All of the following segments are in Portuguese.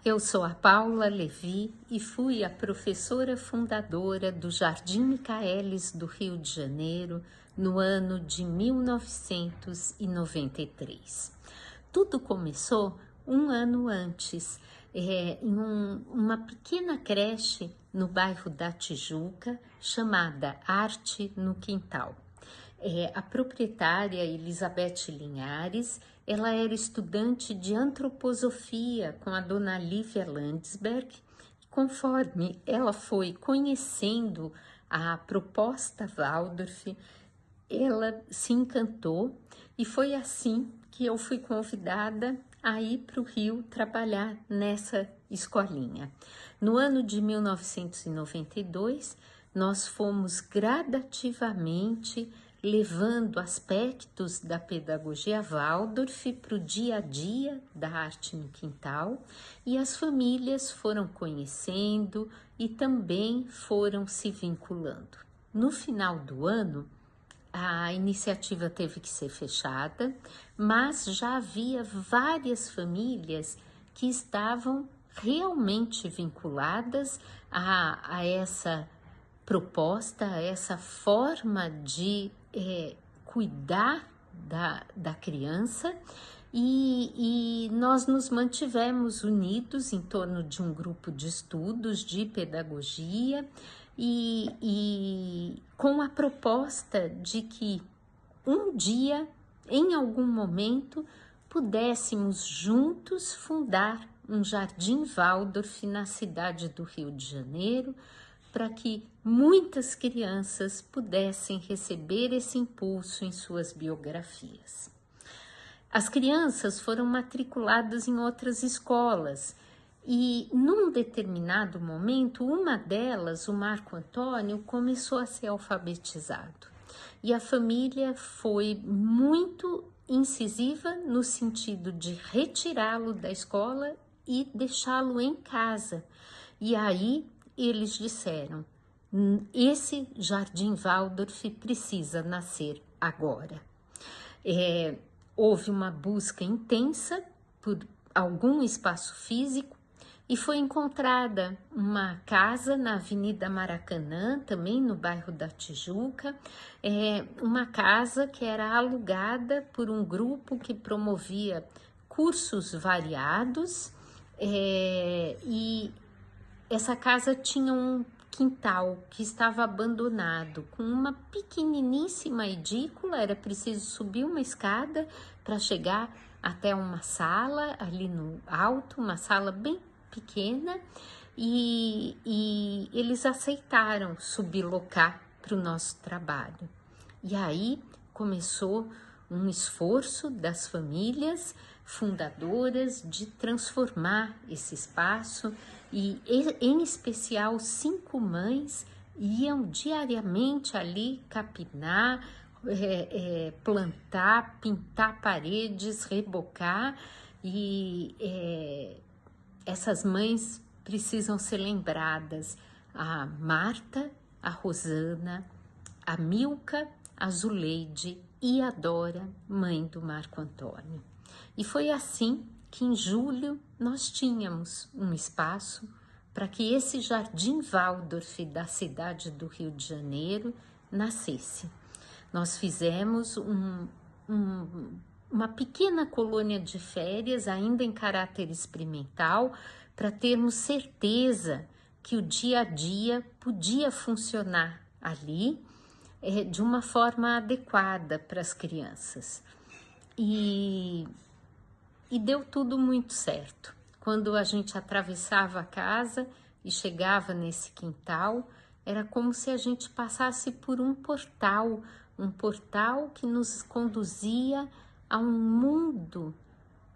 eu sou a Paula Levi e fui a professora fundadora do Jardim Michaelis do Rio de Janeiro no ano de 1993. Tudo começou um ano antes, em uma pequena creche no bairro da Tijuca, chamada Arte no Quintal. A proprietária Elizabeth Linhares, ela era estudante de antroposofia com a dona Lívia Landsberg. Conforme ela foi conhecendo a proposta Waldorf, ela se encantou e foi assim que eu fui convidada a ir para o Rio trabalhar nessa escolinha. No ano de 1992, nós fomos gradativamente levando aspectos da pedagogia Waldorf para o dia a dia da arte no quintal, e as famílias foram conhecendo e também foram se vinculando. No final do ano, a iniciativa teve que ser fechada, mas já havia várias famílias que estavam realmente vinculadas a essa proposta, a essa forma de cuidar da criança, e nós nos mantivemos unidos em torno de um grupo de estudos de pedagogia e com a proposta de que um dia, em algum momento, pudéssemos juntos fundar um Jardim Waldorf na cidade do Rio de Janeiro, para que muitas crianças pudessem receber esse impulso em suas biografias. As crianças foram matriculadas em outras escolas e, num determinado momento, uma delas, o Marco Antônio, começou a ser alfabetizado. E a família foi muito incisiva no sentido de retirá-lo da escola e deixá-lo em casa. E aí eles disseram: esse Jardim Waldorf precisa nascer agora. Houve uma busca intensa por algum espaço físico e foi encontrada uma casa na Avenida Maracanã, também no bairro da Tijuca, uma casa que era alugada por um grupo que promovia cursos variados, e essa casa tinha um quintal que estava abandonado, com uma pequeniníssima edícula. Era preciso subir uma escada para chegar até uma sala ali no alto, uma sala bem pequena, e eles aceitaram sublocar para o nosso trabalho. E aí começou um esforço das famílias fundadoras de transformar esse espaço, e em especial 5 mães iam diariamente ali capinar, plantar, pintar paredes, rebocar, e essas mães precisam ser lembradas: a Marta, a Rosana, a Milka, a Zuleide e a Dora, mãe do Marco Antônio. E foi assim que em julho nós tínhamos um espaço para que esse Jardim Waldorf da cidade do Rio de Janeiro nascesse. Nós fizemos uma pequena colônia de férias, ainda em caráter experimental, para termos certeza que o dia a dia podia funcionar ali de uma forma adequada para as crianças. E deu tudo muito certo. Quando a gente atravessava a casa e chegava nesse quintal, era como se a gente passasse por um portal que nos conduzia a um mundo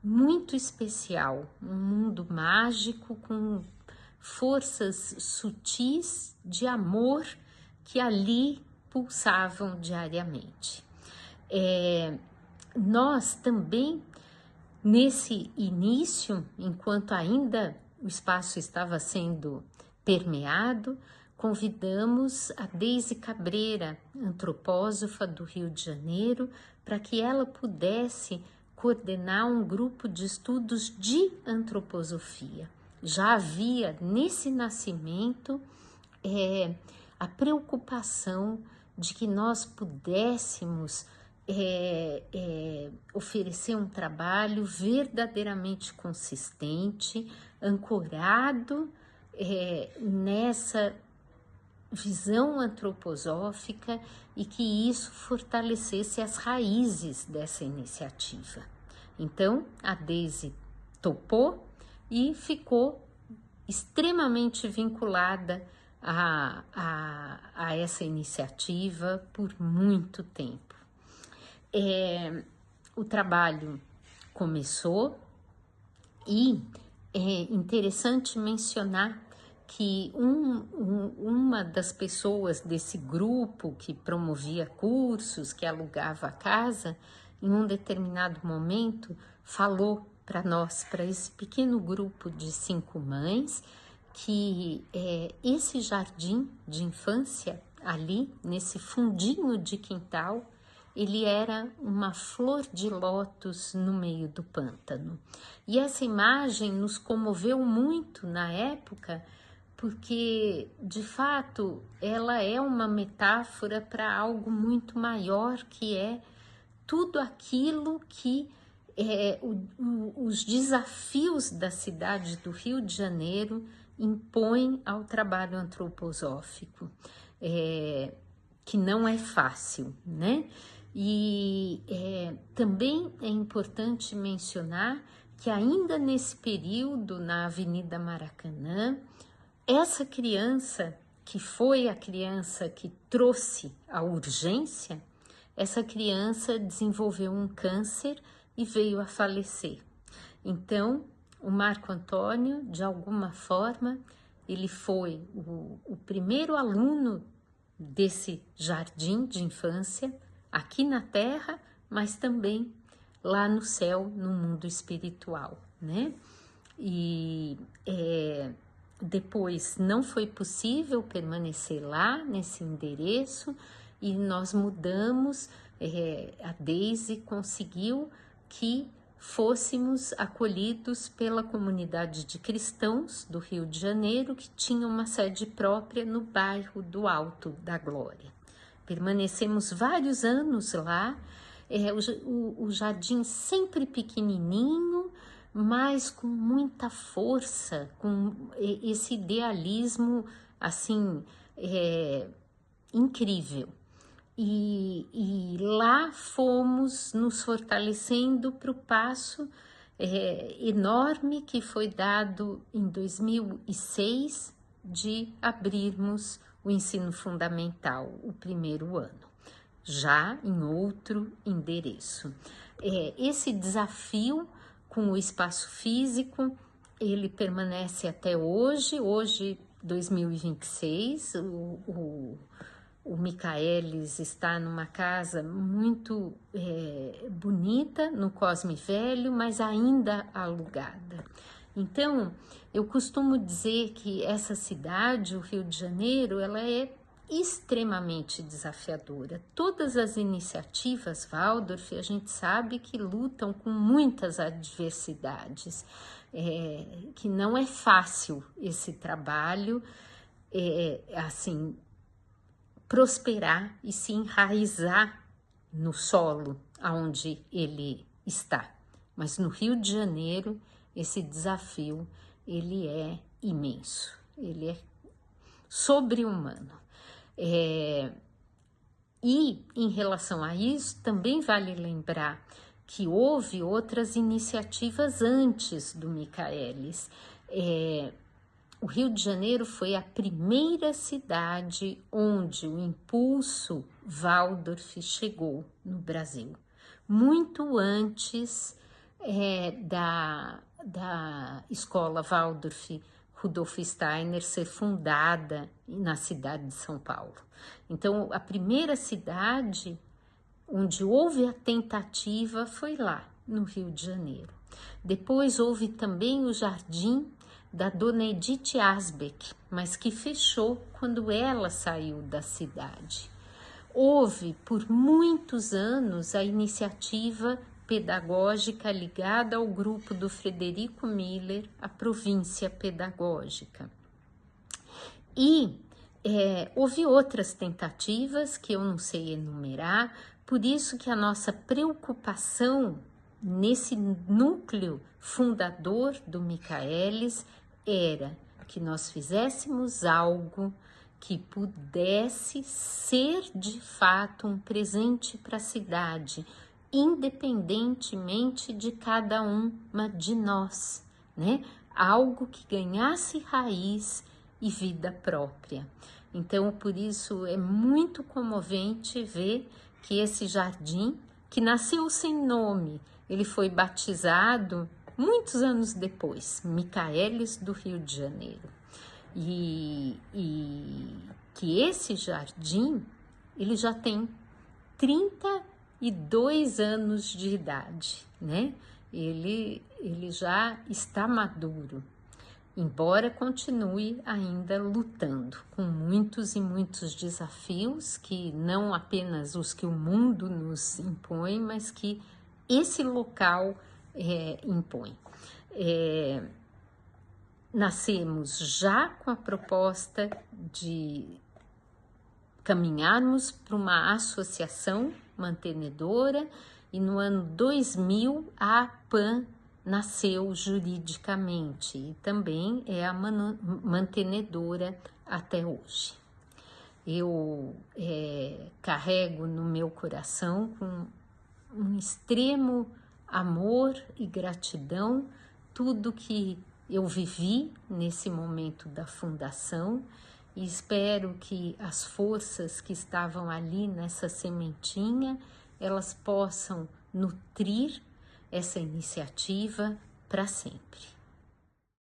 muito especial, um mundo mágico com forças sutis de amor que ali pulsavam diariamente. Nós também, nesse início, enquanto ainda o espaço estava sendo permeado, convidamos a Deise Cabreira, antropósofa do Rio de Janeiro, para que ela pudesse coordenar um grupo de estudos de antroposofia. já havia nesse nascimento a preocupação de que nós pudéssemos oferecer um trabalho verdadeiramente consistente, ancorado nessa visão antroposófica, e que isso fortalecesse as raízes dessa iniciativa. Então, a Daisy topou e ficou extremamente vinculada a essa iniciativa por muito tempo. O trabalho começou, e é interessante mencionar que uma das pessoas desse grupo que promovia cursos, que alugava a casa, em um determinado momento falou para nós, para esse pequeno grupo de 5 mães, que esse jardim de infância ali, nesse fundinho de quintal, ele era uma flor de lótus no meio do pântano. E essa imagem nos comoveu muito na época, porque, de fato, ela é uma metáfora para algo muito maior, que é tudo aquilo que os desafios da cidade do Rio de Janeiro impõem ao trabalho antroposófico, que não é fácil, né? E também é importante mencionar que ainda nesse período, na Avenida Maracanã, essa criança, que foi a criança que trouxe a urgência, essa criança desenvolveu um câncer e veio a falecer. Então, o Marco Antônio, de alguma forma, ele foi o primeiro aluno desse jardim de infância, aqui na Terra, mas também lá no céu, no mundo espiritual, né? E depois não foi possível permanecer lá nesse endereço, e nós mudamos. A Daisy conseguiu que fôssemos acolhidos pela comunidade de cristãos do Rio de Janeiro, que tinha uma sede própria no bairro do Alto da Glória. Permanecemos vários anos lá, o jardim sempre pequenininho, mas com muita força, com esse idealismo assim incrível. E lá fomos nos fortalecendo para o passo enorme que foi dado em 2006 de abrirmos o ensino fundamental, o primeiro ano, já em outro endereço. Esse desafio com o espaço físico, ele permanece até hoje 2026, o Michaelis está numa casa muito bonita, no Cosme Velho, mas ainda alugada. Então, eu costumo dizer que essa cidade, o Rio de Janeiro, ela é extremamente desafiadora. Todas as iniciativas Waldorf, a gente sabe que lutam com muitas adversidades, que não é fácil esse trabalho, assim, prosperar e se enraizar no solo onde ele está. Mas no Rio de Janeiro, esse desafio, ele é imenso, ele é sobre-humano. E em relação a isso, também vale lembrar que houve outras iniciativas antes do Michaelis. O Rio de Janeiro foi a primeira cidade onde o impulso Waldorf chegou no Brasil, muito antes da escola Waldorf Rudolf Steiner ser fundada na cidade de São Paulo. Então, a primeira cidade onde houve a tentativa foi lá, no Rio de Janeiro. Depois houve também o jardim da Dona Edith Asbeck, mas que fechou quando ela saiu da cidade. Houve, por muitos anos, a iniciativa pedagógica ligada ao grupo do Frederico Miller, a província pedagógica. E houve outras tentativas que eu não sei enumerar, por isso que a nossa preocupação nesse núcleo fundador do Michaelis era que nós fizéssemos algo que pudesse ser de fato um presente para a cidade, independentemente de cada uma de nós, né? Algo que ganhasse raiz e vida própria. Então, por isso é muito comovente ver que esse jardim, que nasceu sem nome, ele foi batizado muitos anos depois, Michaelis do Rio de Janeiro. E que esse jardim, ele já tem 32 anos de idade, né? Ele já está maduro, embora continue ainda lutando com muitos e muitos desafios, que não apenas os que o mundo nos impõe, mas que esse local impõe. Nascemos já com a proposta de caminharmos para uma associação mantenedora, e no ano 2000 a APAN nasceu juridicamente e também é a mantenedora até hoje. Eu carrego no meu coração com um extremo amor e gratidão tudo que eu vivi nesse momento da fundação, e espero que as forças que estavam ali nessa sementinha, elas possam nutrir essa iniciativa para sempre.